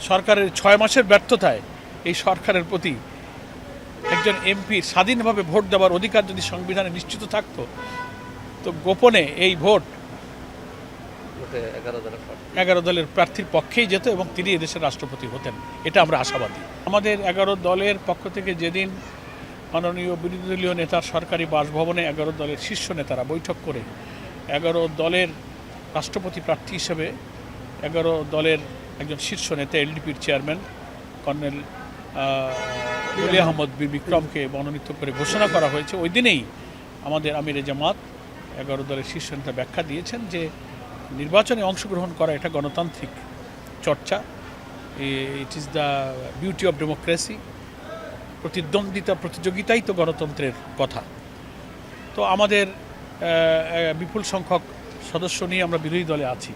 সরকারের ৬ মাসের ব্যর্থতায় এই সরকারের প্রতি একজন এমপির স্বাধীনভাবে ভোট দেওয়ার অধিকার যদি সংবিধানে নিশ্চিত থাকতো, তো গোপনে এই ভোট 11 দলের প্রার্থীর পক্ষেই যেত এবং তিনি এদেশের রাষ্ট্রপতি হতেন। এটা আমরা আশাবাদী। আমাদের 11 দলের পক্ষ থেকে যেদিন মাননীয় বিরোধী দলীয় নেতার সরকারি বাসভবনে 11 দলের শীর্ষ নেতারা বৈঠক করে 11 দলের রাষ্ট্রপতি প্রার্থী হিসেবে 11 দলের একজন শীর্ষ নেতা এলডিপির চেয়ারম্যান কর্নেল ওলি আহমদ বীর বিক্রমকে মনোনীত করে ঘোষণা করা হয়েছে, ওই দিনেই আমাদের আমিরে জামাত 11 দলের শীর্ষ নেতা ব্যাখ্যা দিয়েছেন যে নির্বাচনে অংশগ্রহণ করা এটা গণতান্ত্রিক চর্চা, it is the beauty of democracy. প্রতিযোগিতাই তো গণতন্ত্রের কথা। তো আমাদের বিপুল সংখ্যক সদস্য নিয়ে আমরা বিরোধী দলে আছি,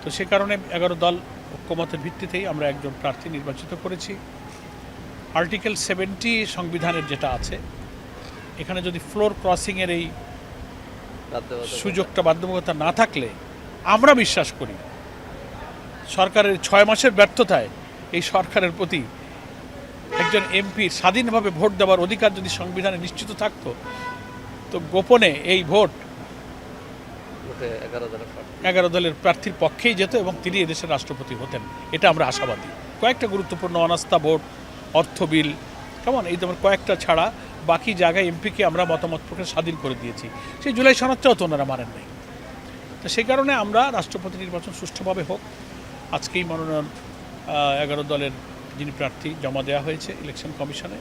তো সে কারণে 11 দল ঐক্যমতের ভিত্তিতেই আমরা একজন প্রার্থী নির্বাচিত করেছি। আর্টিকেল 70 সংবিধানের যেটা আছে, এখানে যদি ফ্লোর ক্রসিংয়ের এই সুযোগটা বাধ্যবাধকতা না থাকলে আমরা বিশ্বাস করি সরকারের 6 মাসের ব্যর্থতায় এই সরকারের প্রতি একজন এমপির স্বাধীনভাবে ভোট দেওয়ার অধিকার যদি সংবিধানে নিশ্চিত থাকতো, তো গোপনে এই ভোট 11 দলের প্রার্থীর পক্ষেই যেত এবং তিনি এদেশের রাষ্ট্রপতি হতেন। এটা আমরা আশাবাদী। কয়েকটা গুরুত্বপূর্ণ অনাস্থা ভোট, অর্থ বিল, কেমন এই ধরনের কয়েকটা ছাড়া বাকি জায়গায় এমপিকে আমরা মতামত প্রকাশ স্বাধীন করে দিয়েছি। সেই জুলাই সনদটাও তো ওনারা মানেন নাই। তো সেই কারণে আমরা রাষ্ট্রপতি নির্বাচন সুষ্ঠুভাবে হোক, আজকেই মনোনয়ন 11 দলের যিনি প্রার্থী জমা দেওয়া হয়েছে ইলেকশন কমিশনে।